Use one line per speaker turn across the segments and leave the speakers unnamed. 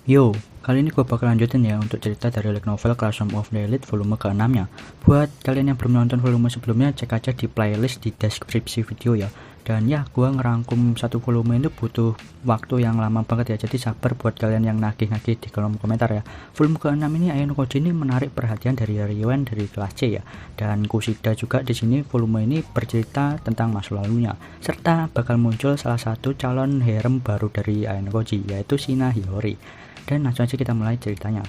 Yo, kali ini gue bakal lanjutin ya untuk cerita dari light novel Classroom of the Elite volume ke-6 nya. Buat kalian yang belum nonton volume sebelumnya, cek aja di playlist di deskripsi video ya. Dan ya, gue ngerangkum satu volume itu butuh waktu yang lama banget ya. Jadi sabar buat kalian yang nagih-nagih di kolom komentar ya. Volume ke-6 ini Ayano Koji ini menarik perhatian dari Ryuen dari kelas C ya. Dan Kushida juga di sini volume ini bercerita tentang masa lalunya. Serta bakal muncul salah satu calon harem baru dari Ayano Koji, yaitu Shina Hiyori. Dan langsung aja kita mulai ceritanya.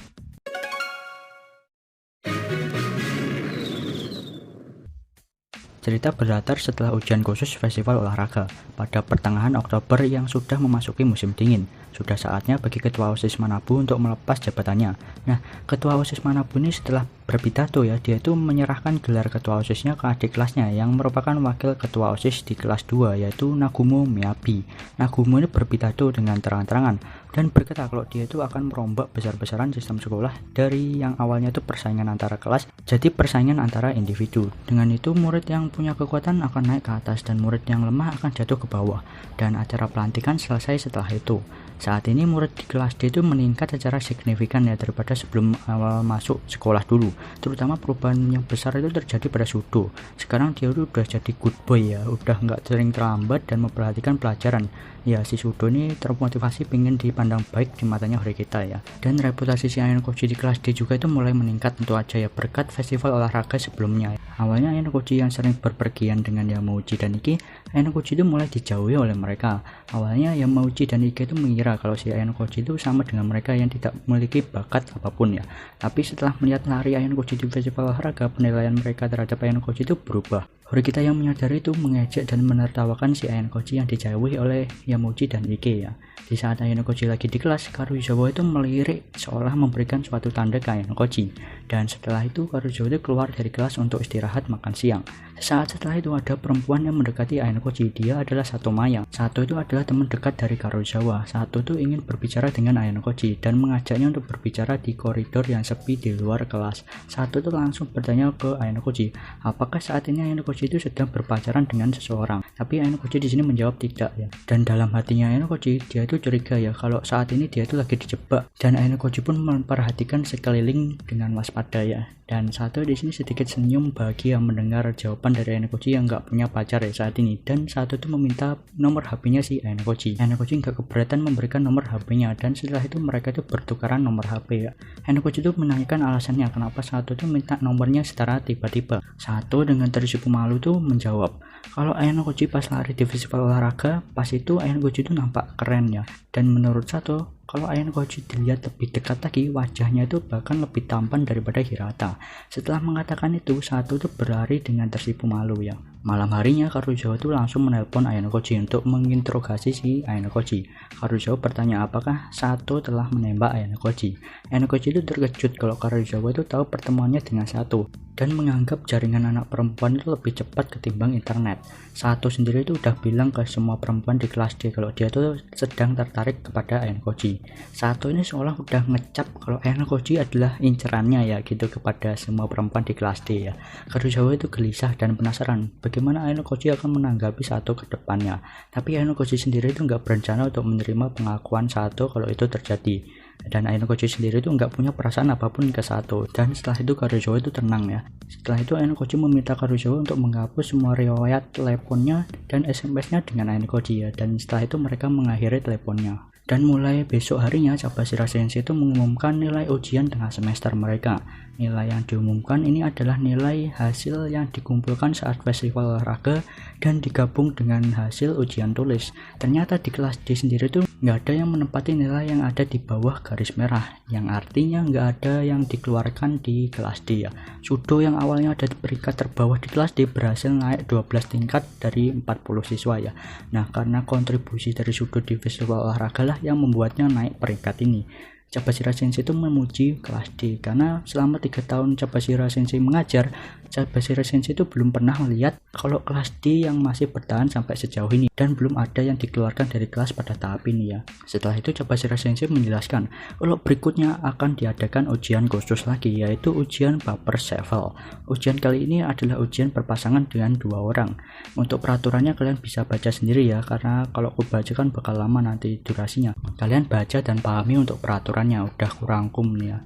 Cerita berlatar setelah ujian khusus festival olahraga pada pertengahan Oktober yang sudah memasuki musim dingin. Sudah saatnya bagi ketua OSIS Manabu untuk melepas jabatannya. Nah, ketua OSIS Manabu ini setelah berpidato ya, dia itu menyerahkan gelar ketua OSISnya ke adik kelasnya yang merupakan wakil ketua OSIS di kelas 2, yaitu Nagumo Miyabi. Nagumo ini berpidato dengan terang-terangan dan berkata kalau dia itu akan merombak besar-besaran sistem sekolah dari yang awalnya itu persaingan antara kelas jadi persaingan antara individu. Dengan itu murid yang punya kekuatan akan naik ke atas dan murid yang lemah akan jatuh ke bawah, dan acara pelantikan selesai setelah itu. Saat ini murid di kelas D itu meningkat secara signifikan ya daripada sebelum awal masuk sekolah dulu. Terutama perubahan yang besar itu terjadi pada Sudo. Sekarang dia udah jadi good boy ya, udah nggak sering terlambat dan memperhatikan pelajaran. Ya, si Sudo ini termotivasi pengen dipandang baik di matanya Horikita ya. Dan reputasi si Ayano Koji di kelas D juga itu mulai meningkat tentu aja ya berkat festival olahraga sebelumnya. Awalnya Ayano Koji yang sering berpergian dengan Yamauchi dan Ikki, Ayano Koji itu mulai dijauhi oleh mereka. Awalnya Yamauchi dan Ikki itu mengira kalau si Ayano Koji itu sama dengan mereka yang tidak memiliki bakat apapun ya. Tapi setelah melihat lari Ayano Koji di festival olahraga, penilaian mereka terhadap Ayano Koji itu berubah. Horikita yang menyadari itu mengejek dan menertawakan si Ayano Koji yang dijauhi oleh Yamauchi dan Ikki ya. Di saat Ayano Koji lagi di kelas, Karuizawa itu melirik seolah memberikan suatu tanda ke Ayano Koji. Dan setelah itu Karuizawa itu keluar dari kelas untuk istirahat makan siang. Sesaat setelah itu ada perempuan yang mendekati Ayano Koji. Dia adalah Sato Maya. Sato itu adalah teman dekat dari Karuizawa. Sato itu ingin berbicara dengan Ayano Koji dan mengajaknya untuk berbicara di koridor yang sepi di luar kelas. Sato itu langsung bertanya ke Ayano Koji, apakah saat ini Ayano Koji itu sedang berpacaran dengan seseorang? Tapi Ayano Koji di sini menjawab tidak ya. Dan dalam hatinya Ayano Koji, dia itu curiga ya kalau saat ini dia itu lagi dijebak. Dan Ayano Koji pun memperhatikan sekeliling dengan waspada ya. Dan Sato di sini sedikit senyum bahagia mendengar jawaban dari Ayano Koji yang nggak punya pacar ya saat ini. Dan Sato itu meminta nomor HP-nya si Ayano Koji. Ayano Koji nggak keberatan memberikan nomor HP-nya dan setelah itu mereka itu bertukaran nomor HP ya. Ayano Koji itu menanyakan alasannya kenapa Sato itu minta nomornya secara tiba-tiba. Sato dengan tersipu malu tuh menjawab kalau Ayano Koji pas lari di festival olahraga, pas itu Ayano Koji itu nampak keren ya. Dan menurut Sato, kalau Ayano Koji dilihat lebih dekat lagi, wajahnya itu bahkan lebih tampan daripada Hirata. Setelah mengatakan itu, Sato itu berlari dengan tersipu malu ya. Malam harinya Karuizawa itu langsung menelpon Ayano Koji untuk menginterogasi si Ayano Koji. Karuizawa bertanya apakah Sato telah menembak Ayano Koji. Ayano Koji itu terkejut kalau Karuizawa itu tahu pertemuannya dengan Sato dan menganggap jaringan anak perempuan itu lebih cepat ketimbang internet. Sato sendiri itu udah bilang ke semua perempuan di kelas D kalau dia tuh sedang tertarik kepada Ayano Koji. Sato ini seolah udah ngecap kalau Ayano Koji adalah incerannya ya gitu kepada semua perempuan di kelas D ya. Karuizawa itu gelisah dan penasaran bagaimana Ayano Koji akan menanggapi Sato ke depannya. Tapi Ayano Koji sendiri itu nggak berencana untuk menerima pengakuan Sato kalau itu terjadi. Dan Ayano Koji sendiri itu nggak punya perasaan apapun ke Sato. Dan setelah itu Karuizawa itu tenang ya. Setelah itu Ayano Koji meminta Karuizawa untuk menghapus semua riwayat teleponnya dan SMS-nya dengan Ayano Koji ya. Dan setelah itu mereka mengakhiri teleponnya. Dan mulai besok harinya Tsubashira Sensei itu mengumumkan nilai ujian tengah semester mereka. Nilai yang diumumkan ini adalah nilai hasil yang dikumpulkan saat festival olahraga dan digabung dengan hasil ujian tulis. Ternyata di kelas D sendiri tuh nggak ada yang menempati nilai yang ada di bawah garis merah, yang artinya nggak ada yang dikeluarkan di kelas D ya. Sudo yang awalnya ada di peringkat terbawah di kelas D berhasil naik 12 tingkat dari 40 siswa ya. Nah, karena kontribusi dari Sudo di festival olahraga lah yang membuatnya naik peringkat ini. Tsubashira Sensei itu memuji kelas D karena selama 3 tahun Tsubashira Sensei mengajar, Tsubashira Sensei itu belum pernah melihat kalau kelas D yang masih bertahan sampai sejauh ini dan belum ada yang dikeluarkan dari kelas pada tahap ini ya. Setelah itu Tsubashira Sensei menjelaskan kalau berikutnya akan diadakan ujian khusus lagi, yaitu ujian Paper Sevel. Ujian kali ini adalah ujian berpasangan dengan 2 orang. Untuk peraturannya kalian bisa baca sendiri ya, karena kalau aku baca kan bakal lama nanti durasinya. Kalian baca dan pahami untuk peraturan aturannya, udah kurangkum nih ya.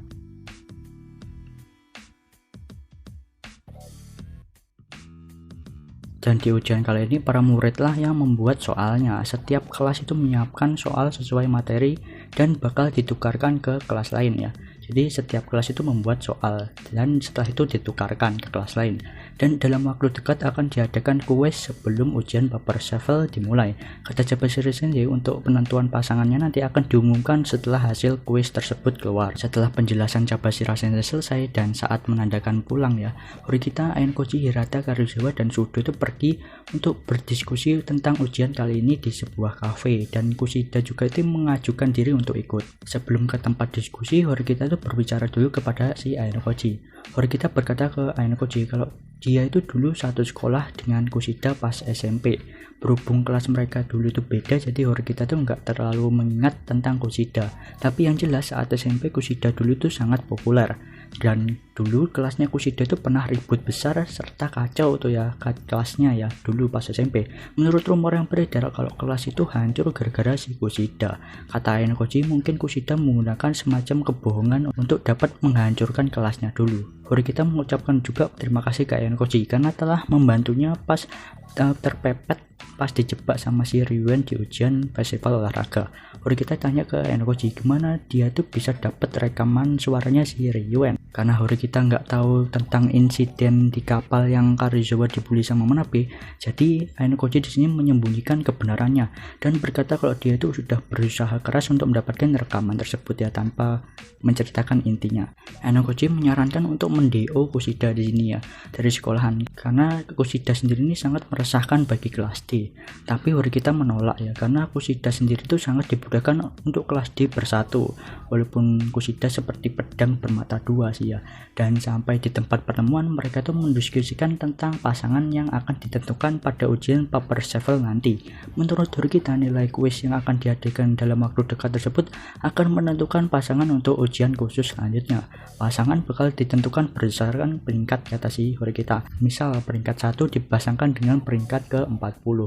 Dan di ujian kali ini para muridlah yang membuat soalnya. Setiap kelas itu menyiapkan soal sesuai materi dan bakal ditukarkan ke kelas lain ya. Jadi setiap kelas itu membuat soal dan setelah itu ditukarkan ke kelas lain. Dan dalam waktu dekat akan diadakan kuis sebelum ujian paper shuffle dimulai. Kata Jabar Series sendiri, untuk penentuan pasangannya nanti akan diumumkan setelah hasil kuis tersebut keluar. Setelah penjelasan Jabar Series selesai dan saat menandakan pulang ya, Horikita, Ayano Koji, Hirata, Karuizawa, dan Sudo itu pergi untuk berdiskusi tentang ujian kali ini di sebuah kafe, dan Kushida juga itu mengajukan diri untuk ikut. Sebelum ke tempat diskusi, Horikita itu berbicara dulu kepada si Ayano Koji. Horikita berkata ke Ayano Koji kalau dia itu dulu satu sekolah dengan Kushida pas SMP. Berhubung kelas mereka dulu itu beda, jadi Horikita tuh nggak terlalu mengingat tentang Kushida. Tapi yang jelas saat SMP Kushida dulu tuh sangat populer. Dan dulu kelasnya Kushida itu pernah ribut besar serta kacau tuh ya kelasnya ya dulu pas SMP. Menurut rumor yang beredar kalau kelas itu hancur gara-gara si Kushida. Kata Ayano Koji, mungkin Kushida menggunakan semacam kebohongan untuk dapat menghancurkan kelasnya dulu. Horikita mengucapkan juga terima kasih ke Ayano Koji karena telah membantunya pas terpepet pas dijebak sama si Ryuen di ujian festival olahraga. Horikita tanya ke Ayano Koji gimana dia tuh bisa dapat rekaman suaranya si Ryuen. Karena Horikita nggak tahu tentang insiden di kapal yang Karuizawa dibully sama Manabe, jadi Ayano Koji di sini menyembunyikan kebenarannya dan berkata kalau dia itu sudah berusaha keras untuk mendapatkan rekaman tersebut ya tanpa menceritakan intinya. Ayano Koji menyarankan untuk mendeo Kushida di sini ya dari sekolahan karena Kushida sendiri ini sangat meresahkan bagi kelas D. Tapi Horikita menolak ya karena Kushida sendiri itu sangat dibutuhkan untuk kelas D bersatu, walaupun Kushida seperti pedang bermata dua sih ya. Dan sampai di tempat pertemuan mereka tuh mendiskusikan tentang pasangan yang akan ditentukan pada ujian paper shuffle nanti. Menurut Horikita, nilai kuis yang akan diadakan dalam waktu dekat tersebut akan menentukan pasangan untuk ujian khusus selanjutnya. Pasangan bakal ditentukan berdasarkan peringkat, kata si Horikita. Misal peringkat 1 dipasangkan dengan peringkat ke-40,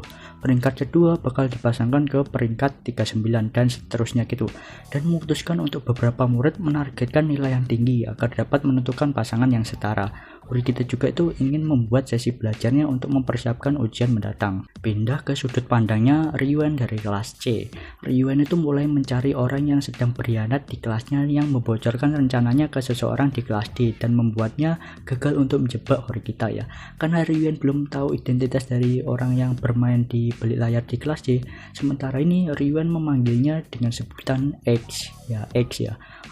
peringkat kedua bakal dipasangkan ke peringkat 39 dan seterusnya gitu. Dan memutuskan untuk beberapa murid menargetkan nilai yang tinggi agar dapat menentukan pasangan yang setara. Horikita juga itu ingin membuat sesi belajarnya untuk mempersiapkan ujian mendatang. Pindah ke sudut pandangnya Ryuen dari kelas C. Ryuen itu mulai mencari orang yang sedang berkhianat di kelasnya yang membocorkan rencananya ke seseorang di kelas D dan membuatnya gagal untuk menjebak Horikita ya. Karena Ryuen belum tahu identitas dari orang yang bermain di balik layar di kelas D, sementara ini Ryuen memanggilnya dengan sebutan X ya.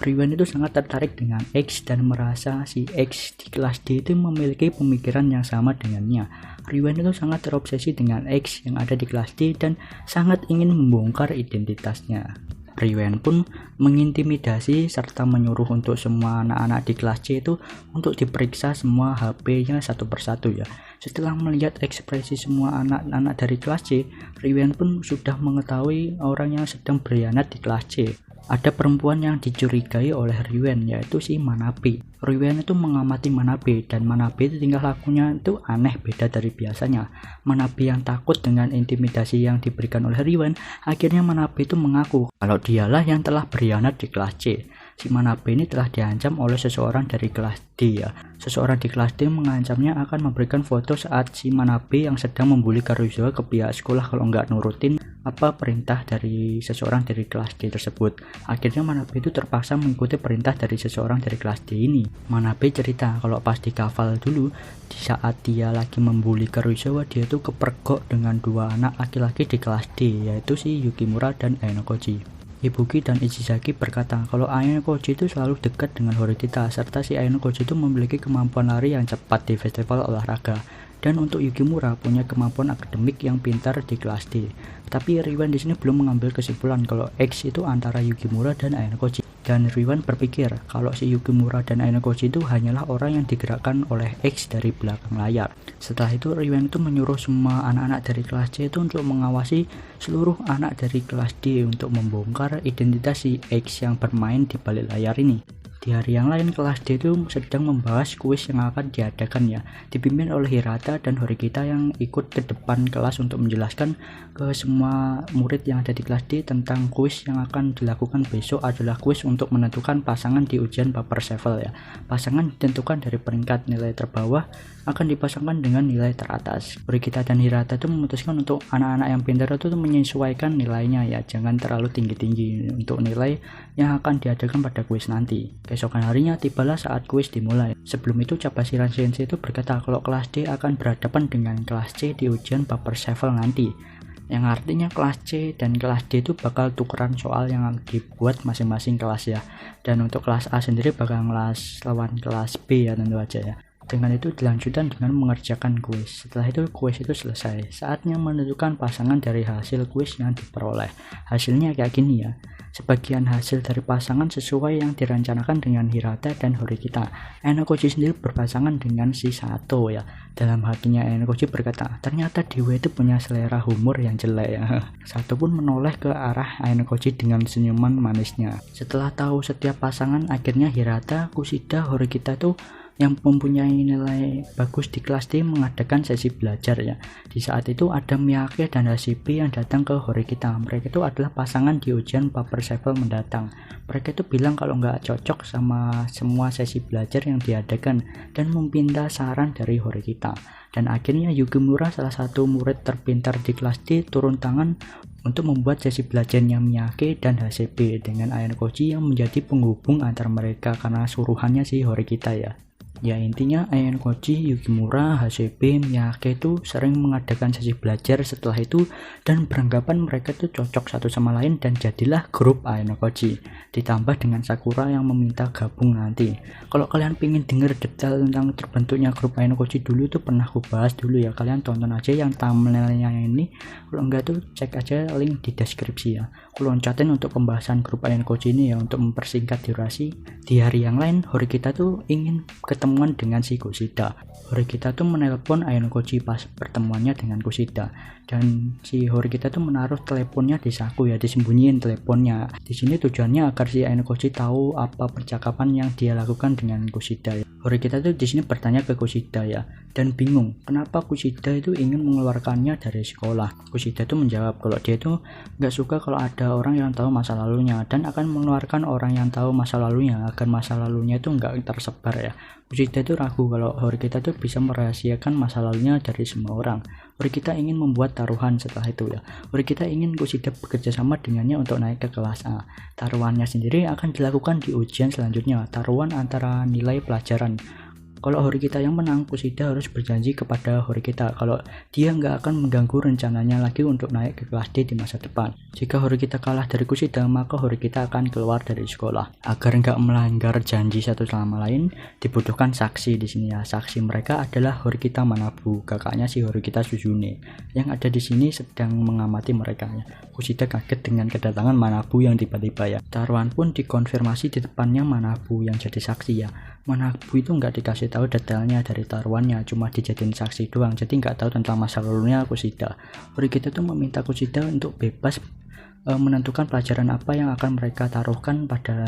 Ryuen itu sangat tertarik dengan X dan merasa si X di kelas D itu memiliki pemikiran yang sama dengannya. Ryuen itu sangat terobsesi dengan X yang ada di kelas D dan sangat ingin membongkar identitasnya. Ryuen pun mengintimidasi serta menyuruh untuk semua anak-anak di kelas C itu untuk diperiksa semua HP-nya satu persatu ya. Setelah melihat ekspresi semua anak-anak dari kelas C, Ryuen pun sudah mengetahui orang yang sedang berkhianat di kelas C. Ada perempuan yang dicurigai oleh Ryuen, yaitu si Manabe. Ryuen itu mengamati Manabe dan Manabe itu tingkah lakunya itu aneh, beda dari biasanya. Manabe yang takut dengan intimidasi yang diberikan oleh Ryuen, akhirnya Manabe itu mengaku kalau dialah yang telah berkhianat di kelas C. Si Manabe ini telah diancam oleh seseorang dari kelas D ya. Seseorang di kelas D mengancamnya akan memberikan foto saat si Manabe yang sedang membuli Karuizawa ke pihak sekolah kalau nggak nurutin apa perintah dari seseorang dari kelas D tersebut. Akhirnya Manabe itu terpaksa mengikuti perintah dari seseorang dari kelas D ini. Manabe cerita kalau pas di kafal dulu, di saat dia lagi membuli Karuizawa, dia tuh kepergok dengan dua anak laki-laki di kelas D, yaitu si Yukimura dan Ayano Koji. Ibuki dan Ichizaki berkata kalau Ayano Koji itu selalu dekat dengan Horikita, serta si Ayano Koji itu memiliki kemampuan lari yang cepat di festival olahraga. Dan untuk Yukimura punya kemampuan akademik yang pintar di kelas D. Tapi Ryuen di sini belum mengambil kesimpulan kalau X itu antara Yukimura dan Ayano Koji. Dan Ryuen berpikir kalau si Yukimura dan Ayano Koji itu hanyalah orang yang digerakkan oleh X dari belakang layar. Setelah itu Ryuen itu menyuruh semua anak-anak dari kelas C itu untuk mengawasi seluruh anak dari kelas D untuk membongkar identitas si X yang bermain di balik layar ini. Di hari yang lain, kelas D itu sedang membahas kuis yang akan diadakan ya, dipimpin oleh Hirata dan Horikita yang ikut ke depan kelas untuk menjelaskan ke semua murid yang ada di kelas D tentang kuis yang akan dilakukan besok adalah kuis untuk menentukan pasangan di ujian paper Sevel ya. Pasangan ditentukan dari peringkat nilai terbawah akan dipasangkan dengan nilai teratas. Horikita dan Hirata itu memutuskan untuk anak-anak yang pintar itu menyesuaikan nilainya ya, jangan terlalu tinggi-tinggi untuk nilai yang akan diadakan pada kuis nanti. Keesokan harinya tibalah saat kuis dimulai. Sebelum itu Cabasiran Sensei itu berkata kalau kelas D akan berhadapan dengan kelas C di ujian paper Sevel nanti, yang artinya kelas C dan kelas D itu bakal tukeran soal yang dibuat masing-masing kelas ya. Dan untuk kelas A sendiri bakal ngelas lawan kelas B ya tentu aja ya. Dengan itu dilanjutkan dengan mengerjakan kuis. Setelah itu kuis itu selesai. Saatnya menentukan pasangan dari hasil kuis yang diperoleh. Hasilnya kayak gini ya. Sebagian hasil dari pasangan sesuai yang direncanakan dengan Hirata dan Horikita. Ayano-koji sendiri berpasangan dengan si Sato ya. Dalam hatinya Ayano-koji berkata, ternyata Dewa itu punya selera humor yang jelek ya. Sato pun menoleh ke arah Ayano-koji dengan senyuman manisnya. Setelah tahu setiap pasangan, akhirnya Hirata, Kushida, Horikita tuh yang mempunyai nilai bagus di kelas D mengadakan sesi belajar ya. Di saat itu ada Miyake dan Hashibi yang datang ke Horikita. Mereka itu adalah pasangan di ujian paper Sevel mendatang. Mereka itu bilang kalau nggak cocok sama semua sesi belajar yang diadakan dan meminta saran dari Horikita. Dan akhirnya Yukimura, salah satu murid terpintar di kelas D, turun tangan untuk membuat sesi belajarnya Miyake dan Hashibi dengan Ayano-koji yang menjadi penghubung antar mereka karena suruhannya si Horikita ya. Ya intinya Ayano-koji, Yukimura, Hashibi, Miyake itu sering mengadakan sesi belajar setelah itu dan beranggapan mereka itu cocok satu sama lain dan jadilah grup Ayano-koji. Ditambah dengan Sakura yang meminta gabung nanti. Kalau kalian pengen denger detail tentang terbentuknya grup Ayano-koji dulu itu pernah aku bahas dulu ya. Kalian tonton aja yang thumbnailnya ini. Kalau enggak tuh cek aja link di deskripsi ya. Aku loncatin untuk pembahasan grup Ayano-koji ini ya untuk mempersingkat durasi. Di hari yang lain Horikita tuh ingin ketemuan dengan si Kushida. Horikita tuh menelpon Ayano-koji pas pertemuannya dengan Kushida dan si Horikita tuh menaruh teleponnya di saku ya, disembunyiin teleponnya. Di sini tujuannya agar si Ayano-koji tahu apa percakapan yang dia lakukan dengan Kushida ya. Horikita tuh di sini bertanya ke Kushida ya dan bingung kenapa Kushida itu ingin mengeluarkannya dari sekolah. Kushida tuh menjawab kalau dia tuh nggak suka kalau ada orang yang tahu masa lalunya dan akan mengeluarkan orang yang tahu masa lalunya agar masa lalunya itu nggak tersebar ya. Kushida itu ragu kalau Horikita itu bisa merahasiakan masa lalunya dari semua orang. Horikita ingin membuat taruhan setelah itu ya. Horikita ingin Kushida bekerja sama dengannya untuk naik ke kelas A. Taruhannya sendiri akan dilakukan di ujian selanjutnya, taruhan antara nilai pelajaran. Kalau Horikita yang menang, Kushida harus berjanji kepada Horikita kalau dia nggak akan mengganggu rencananya lagi untuk naik ke kelas D di masa depan. Jika Horikita kalah dari Kushida, maka Horikita akan keluar dari sekolah. Agar nggak melanggar janji satu sama lain, dibutuhkan saksi di sini ya. Saksi mereka adalah Horikita Manabu, kakaknya si Horikita Suzune, yang ada di sini sedang mengamati mereka ya. Kushida kaget dengan kedatangan Manabu yang tiba-tiba ya. Taruhan pun dikonfirmasi di depannya Manabu yang jadi saksi ya. Manabu itu nggak dikasih tahu detailnya dari taruhannya, cuma dijadiin saksi doang, jadi nggak tahu tentang masa lalunya Kushida. Horikita tuh meminta Kushida untuk bebas menentukan pelajaran apa yang akan mereka taruhkan pada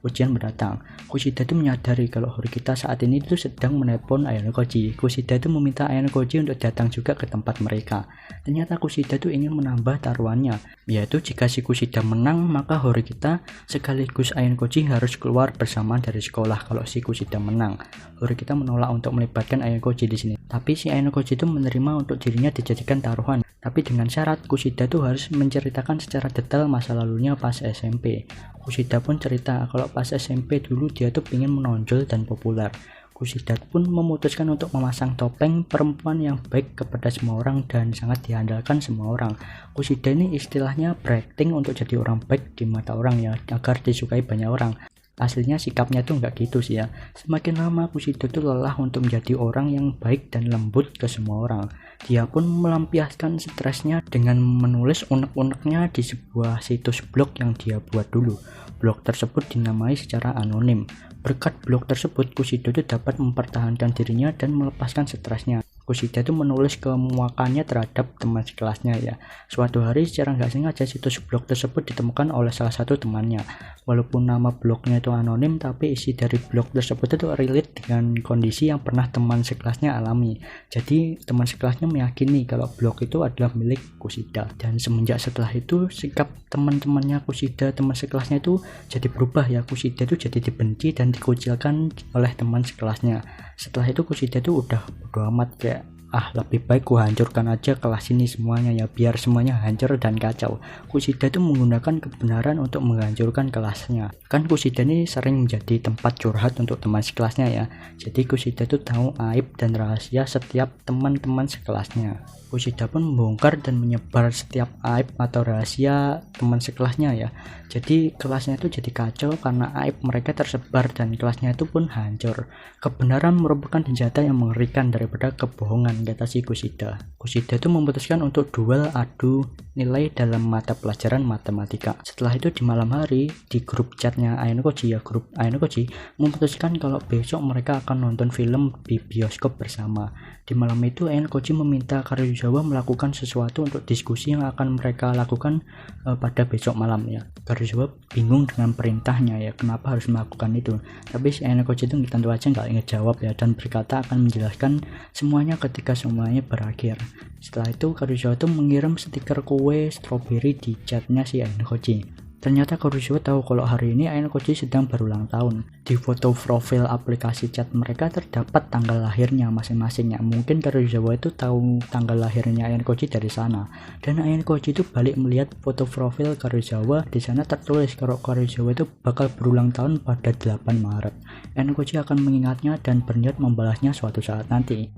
ujian mendatang. Kushida itu menyadari kalau Horikita saat ini itu sedang menelpon Ayano-koji. Kushida itu meminta Ayano-koji untuk datang juga ke tempat mereka. Ternyata Kushida itu ingin menambah taruhannya, yaitu jika si Kushida menang maka Horikita sekaligus Ayano-koji harus keluar bersamaan dari sekolah kalau si Kushida menang. Horikita menolak untuk melibatkan Ayano-koji di sini, tapi si Ayano-koji itu menerima untuk dirinya dijadikan taruhan. Tapi dengan syarat Kushida tuh harus menceritakan secara detail masa lalunya pas SMP. Kushida pun cerita kalau pas SMP dulu dia tuh pengen menonjol dan populer. Kushida pun memutuskan untuk memasang topeng perempuan yang baik kepada semua orang dan sangat diandalkan semua orang. Kushida ini istilahnya berakting untuk jadi orang baik di mata orang ya, agar disukai banyak orang. Aslinya sikapnya tuh nggak gitu sih ya. Semakin lama Kushida tuh lelah untuk menjadi orang yang baik dan lembut ke semua orang. Dia pun melampiaskan stresnya dengan menulis unek-uneknya di sebuah situs blog yang dia buat dulu. Blog tersebut dinamai secara anonim. Berkat blog tersebut Kushida tuh dapat mempertahankan dirinya dan melepaskan stresnya. Kushida itu menulis kemuakannya terhadap teman sekelasnya ya. Suatu hari secara nggak sengaja situs blog tersebut ditemukan oleh salah satu temannya. Walaupun nama blognya itu anonim, tapi isi dari blog tersebut itu relate dengan kondisi yang pernah teman sekelasnya alami. Jadi teman sekelasnya meyakini kalau blog itu adalah milik Kushida. Dan semenjak setelah itu sikap teman-temannya Kushida, teman sekelasnya itu jadi berubah ya. Kushida itu jadi dibenci dan dikucilkan oleh teman sekelasnya. Setelah itu Kushida itu udah bodo amat, kayak lebih baik ku hancurkan aja kelas ini semuanya ya, biar semuanya hancur dan kacau. Kushida itu menggunakan kebenaran untuk menghancurkan kelasnya. Kan Kushida ini sering menjadi tempat curhat untuk teman sekelasnya ya. Jadi Kushida itu tahu aib dan rahasia setiap teman-teman sekelasnya. Kushida pun membongkar dan menyebar setiap aib atau rahasia teman sekelasnya ya. Jadi kelasnya itu jadi kacau karena aib mereka tersebar dan kelasnya itu pun hancur. Kebenaran merupakan senjata yang mengerikan daripada kebohongan, kata si Kushida. Kushida itu memutuskan untuk duel adu nilai dalam mata pelajaran matematika. Setelah itu di malam hari di grup chatnya Ainokoji ya, grup Ainokoji memutuskan kalau besok mereka akan nonton film di bioskop bersama. Di malam itu Ainokoji meminta Karuizawa melakukan sesuatu untuk diskusi yang akan mereka lakukan pada besok malam ya. Karuizawa bingung dengan perintahnya ya, kenapa harus melakukan itu. Tapi si Ainokoji itu tentu aja nggak ngejawab ya, dan berkata akan menjelaskan semuanya ketika semuanya berakhir. Setelah itu Karuizawa itu mengirim stiker kue stroberi di chatnya si Ainokoji. Ternyata Karuizawa tahu kalau hari ini Ainokoji sedang berulang tahun. Di foto profil aplikasi chat mereka terdapat tanggal lahirnya masing-masing ya. Mungkin Karuizawa itu tahu tanggal lahirnya Ainokoji dari sana. Dan Ainokoji itu balik melihat foto profil Karuizawa. Di sana tertulis kalau Karuizawa itu bakal berulang tahun pada 8 Maret. Ainokoji akan mengingatnya dan berniat membalasnya suatu saat nanti.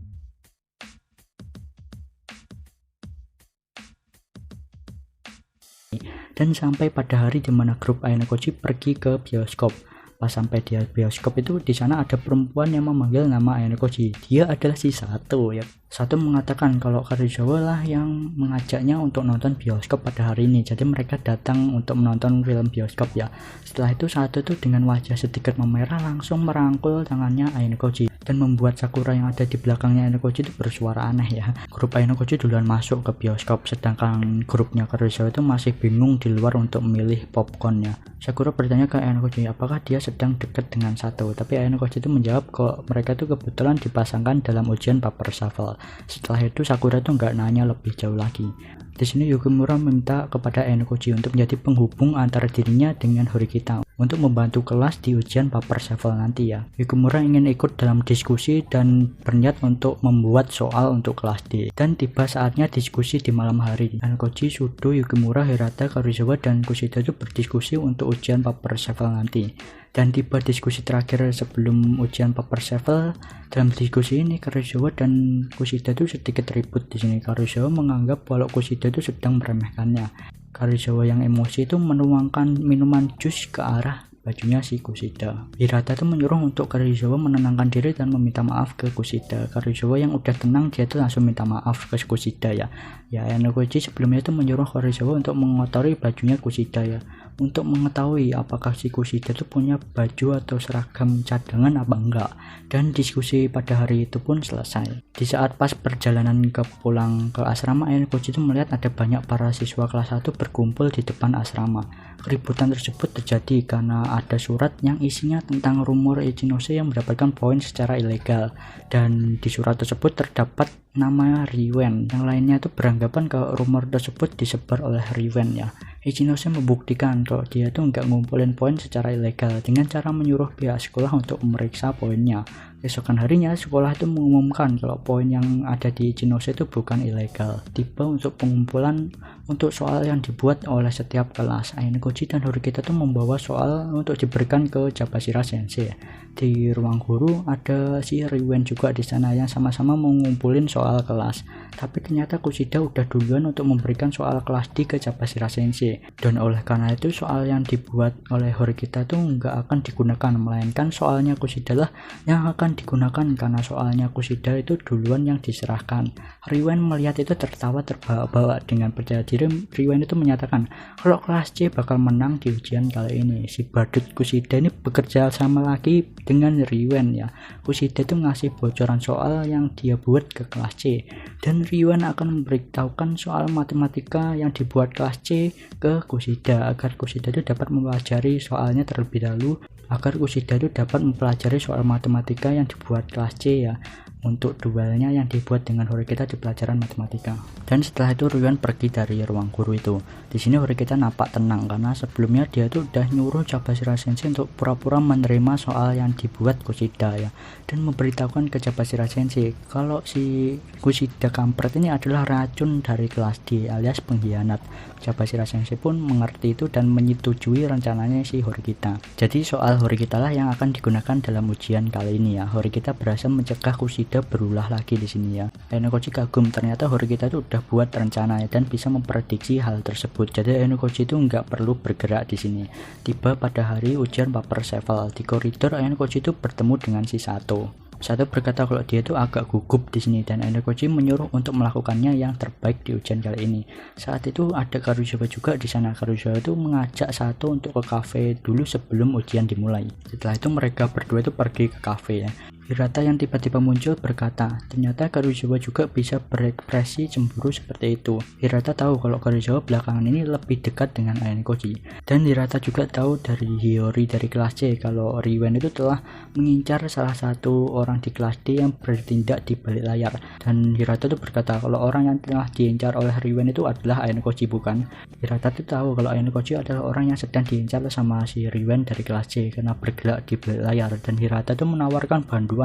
Dan sampai pada hari di mana grup Ainokoji pergi ke bioskop. Pas sampai di bioskop itu di sana ada perempuan yang memanggil nama Ainokoji. Dia adalah si Sato ya. Sato mengatakan kalau Karuizawa lah yang mengajaknya untuk nonton bioskop pada hari ini. Jadi mereka datang untuk menonton film bioskop ya. Setelah itu Sato itu dengan wajah sedikit memerah langsung merangkul tangannya Ainokoji dan membuat Sakura yang ada di belakangnya Ainokoji itu bersuara aneh ya. Grup Ainokoji duluan masuk ke bioskop, sedangkan grupnya Karuizawa itu masih bingung di luar untuk memilih popcornnya. Sakura bertanya ke Ainokoji apakah dia sedang dekat dengan Sato, tapi Ainokoji itu menjawab kalau mereka itu kebetulan dipasangkan dalam ujian paper shuffle. Setelah itu Sakura itu nggak nanya lebih jauh lagi. Di sini Yukimura minta kepada Ainokoji untuk menjadi penghubung antara dirinya dengan Horikita untuk membantu kelas di ujian paper shuffle nanti ya. Yukimura ingin ikut dalam diskusi dan berniat untuk membuat soal untuk kelas D. Dan tiba saatnya diskusi di malam hari. Ainokoji, Sudo, Yukimura, Hirata, Karuizawa, dan Kushida itu berdiskusi untuk ujian paper shuffle nanti. Dan tiba diskusi terakhir sebelum ujian paper shuffle. Dalam diskusi ini Karuizawa dan Kushida itu sedikit ribut di sini. Karuizawa menganggap kalau Kushida itu sedang meremehkannya. Karuizawa yang emosi itu menuangkan minuman jus ke arah bajunya si Kushida. Hirata itu menyuruh untuk Karuizawa menenangkan diri dan meminta maaf ke Kushida. Karuizawa yang udah tenang dia itu langsung minta maaf ke Kushida ya. Ya Ainokoji sebelumnya itu menyuruh Karuizawa untuk mengotori bajunya Kushida ya, untuk mengetahui apakah si Kushida itu punya baju atau seragam cadangan apa enggak. Dan diskusi pada hari itu pun selesai. Di saat pas perjalanan pulang ke asrama, Ainokoji itu melihat ada banyak para siswa kelas 1 berkumpul di depan asrama. Keributan tersebut terjadi karena ada surat yang isinya tentang rumor Ichinose yang mendapatkan poin secara ilegal, dan di surat tersebut terdapat nama Riwen. Yang lainnya itu beranggapan kalau rumor tersebut disebar oleh Riwen ya. Ichinose membuktikan kalau dia tuh nggak ngumpulin poin secara ilegal dengan cara menyuruh pihak sekolah untuk memeriksa poinnya. Esokan harinya sekolah itu mengumumkan kalau poin yang ada di Ichinose itu bukan ilegal. Tiba untuk pengumpulan untuk soal yang dibuat oleh setiap kelas. Ainokoji dan Horikita itu membawa soal untuk diberikan ke Jabashira Sensei. Di ruang guru ada si Riwen juga di sana yang sama-sama mengumpulin soal kelas. Tapi ternyata Kushida udah duluan untuk memberikan soal kelas D ke Jabashira Sensei. Dan oleh karena itu soal yang dibuat oleh Horikita itu nggak akan digunakan, melainkan soalnya Kushida lah yang akan akan digunakan karena soalnya Kushida itu duluan yang diserahkan. Riwen melihat itu tertawa terbawa-bawa. Dengan percaya diri, Riwen itu menyatakan kalau kelas C bakal menang di ujian kali ini. Si badut Kushida ini bekerja sama lagi dengan Riwen ya. Kushida itu ngasih bocoran soal yang dia buat ke kelas C, dan Riwen akan memberitahukan soal matematika yang dibuat kelas C ke Kushida agar Kushida itu dapat mempelajari soalnya terlebih dahulu, agar Kushida itu dapat mempelajari soal matematika yang dibuat kelas C ya, untuk duelnya yang dibuat dengan Horikita di pelajaran matematika. Dan setelah itu Riwen pergi dari ruang guru itu. Di sini Horikita nampak tenang karena sebelumnya dia tuh udah nyuruh Jabashira Sensei untuk pura-pura menerima soal yang dibuat Kushida ya, dan memberitahukan ke Jabashira Sensei kalau si Kushida kampret ini adalah racun dari kelas D alias pengkhianat. Jabashira Sensei pun mengerti itu dan menyetujui rencananya si Horikita. Jadi soal Horikita lah yang akan digunakan dalam ujian kali ini ya. Horikita berhasil mencegah Kushida berulah lagi di sini ya. Ainokoji kagum, ternyata Horikita itu udah buat rencana ya, dan bisa memprediksi hal tersebut. Jadi Ainokoji itu nggak perlu bergerak di sini. Tiba pada hari ujian paper Sevel di koridor, Ainokoji itu bertemu dengan si Sato. Sato berkata kalau dia itu agak gugup di sini, dan Ainokoji menyuruh untuk melakukannya yang terbaik di ujian kali ini. Saat itu ada Karuizawa juga di sana. Karuizawa itu mengajak Sato untuk ke kafe dulu sebelum ujian dimulai. Setelah itu mereka berdua itu pergi ke kafe ya. Hirata yang tiba-tiba muncul berkata, ternyata Karuizawa juga bisa berekspresi cemburu seperti itu. Hirata tahu kalau Karuizawa belakangan ini lebih dekat dengan Ainokoji. Dan Hirata juga tahu dari Hiyori dari kelas C kalau Riwen itu telah mengincar salah satu orang di kelas D yang bertindak di balik layar. Dan Hirata itu berkata kalau orang yang telah diincar oleh Riwen itu adalah Ainokoji, bukan. Hirata itu tahu kalau Ainokoji adalah orang yang sedang diincar sama si Riwen dari kelas C karena bergerak di balik layar. Dan Hirata itu menawarkan bantuan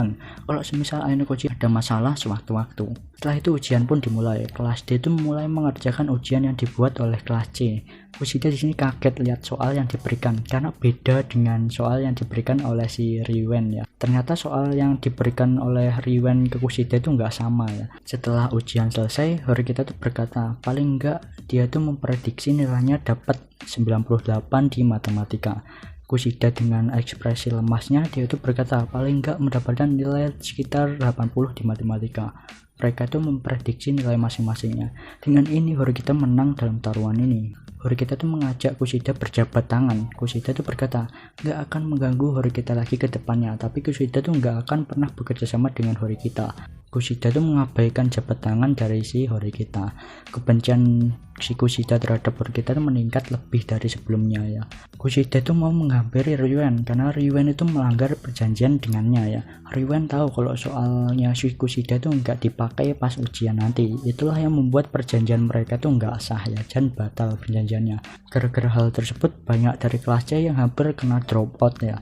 kalau semisal Ainokoji ada masalah sewaktu-waktu. Setelah itu ujian pun dimulai. Kelas D itu mulai mengerjakan ujian yang dibuat oleh kelas C. Kushida di sini kaget lihat soal yang diberikan karena beda dengan soal yang diberikan oleh si Riwen ya. Ternyata soal yang diberikan oleh Riwen ke Kushida itu nggak sama ya. Setelah ujian selesai, Horikita tuh berkata paling enggak dia tuh memprediksi nilainya dapat 98 di matematika. Kushida dengan ekspresi lemasnya dia itu berkata paling enggak mendapatkan nilai sekitar 80 di matematika. Mereka itu memprediksi nilai masing-masingnya. Dengan ini Horikita menang dalam taruhan ini. Horikita itu mengajak Kushida berjabat tangan. Kushida itu berkata nggak akan mengganggu Horikita lagi ke depannya, tapi Kushida itu nggak akan pernah bekerja sama dengan Horikita. Kushida itu mengabaikan jabat tangan dari si Horikita. Kebencian si Kushida terhadap Horikita itu meningkat lebih dari sebelumnya ya. Kushida itu mau menghampiri Riwen karena Riwen itu melanggar perjanjian dengannya ya. Riwen tahu kalau soalnya si Kushida itu nggak dipakai pas ujian nanti. Itulah yang membuat perjanjian mereka itu nggak sah ya, dan batal perjanjiannya. Gara-gara hal tersebut banyak dari kelas C yang hampir kena drop out ya.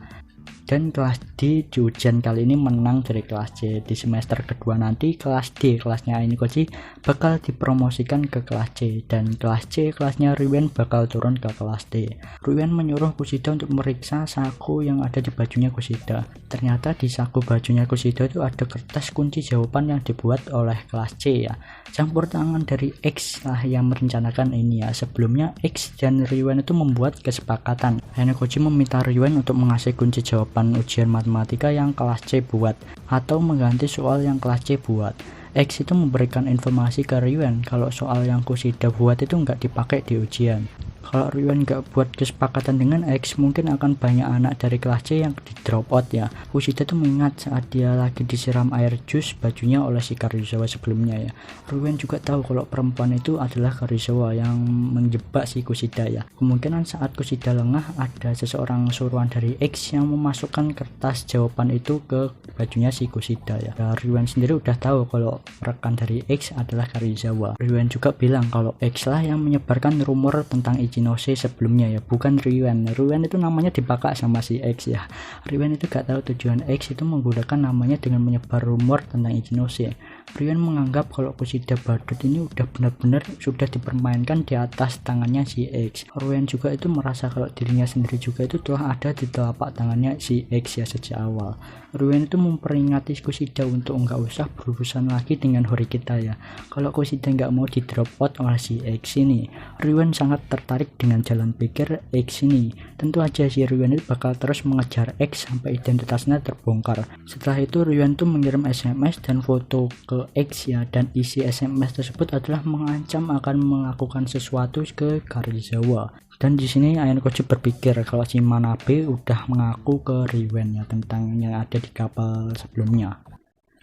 Dan kelas D di ujian kali ini menang dari kelas C. Di semester kedua nanti kelas D, kelasnya Ainokoji, bakal dipromosikan ke kelas C, dan kelas C, kelasnya Riwen, bakal turun ke kelas D. Riwen menyuruh Kushida untuk meriksa saku yang ada di bajunya Kushida. Ternyata di saku bajunya Kushida itu ada kertas kunci jawaban yang dibuat oleh kelas C ya. Campur tangan dari X lah yang merencanakan ini ya. Sebelumnya X dan Riwen itu membuat kesepakatan. Ainokoji meminta Riwen untuk mengasih kunci jawaban ujian matematika yang kelas C buat, atau mengganti soal yang kelas C buat. X itu memberikan informasi ke Riwen kalau soal yang Kushida buat itu nggak dipakai di ujian. Kalau Riwen nggak buat kesepakatan dengan X, mungkin akan banyak anak dari kelas C yang di drop out ya. Kushida tuh mengingat saat dia lagi disiram air jus bajunya oleh si Karuizawa sebelumnya ya. Riwen juga tahu kalau perempuan itu adalah Karuizawa yang menjebak si Kushida ya. Kemungkinan saat Kushida lengah ada seseorang suruhan dari X yang memasukkan kertas jawaban itu ke bajunya si Kushida ya. Riwen sendiri udah tahu kalau rekan dari X adalah Karuizawa. Riwen juga bilang kalau X lah yang menyebarkan rumor tentang Ichinose sebelumnya ya, bukan Riwen. Riwen itu namanya dipakai sama si X ya. Riwen itu gak tahu tujuan X itu menggunakan namanya dengan menyebar rumor tentang Ichinose. Riwen menganggap kalau Kushida badut ini udah benar-benar sudah dipermainkan di atas tangannya si X. Riwen juga itu merasa kalau dirinya sendiri juga itu telah ada di telapak tangannya si X ya sejak awal. Riwen itu memperingati Kushida untuk nggak usah berurusan lagi dengan Horikita ya. Kalau Kushida nggak mau di drop out oleh si X ini, Riwen sangat tertarik menarik dengan jalan pikir X ini. Tentu aja si Ryuan itu bakal terus mengejar X sampai identitasnya terbongkar. Setelah itu Ryuan tuh mengirim SMS dan foto ke X ya, dan isi SMS tersebut adalah mengancam akan melakukan sesuatu ke Karizawa. Dan di sini Ayano Koji berpikir kalau si Manabe udah mengaku ke Ryuan ya tentang yang ada di kapal sebelumnya.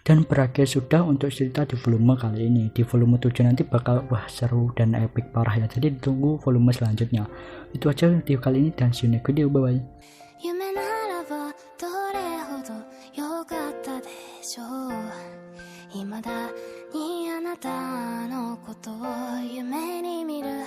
Dan berakhir sudah untuk cerita di volume kali ini. Di volume 7 nanti bakal seru dan epic parah ya. Jadi ditunggu volume selanjutnya. Itu aja video kali ini dan see you next video. Bye bye.
夢ならばどれほど良かったでしょう。未だにあなたのことを夢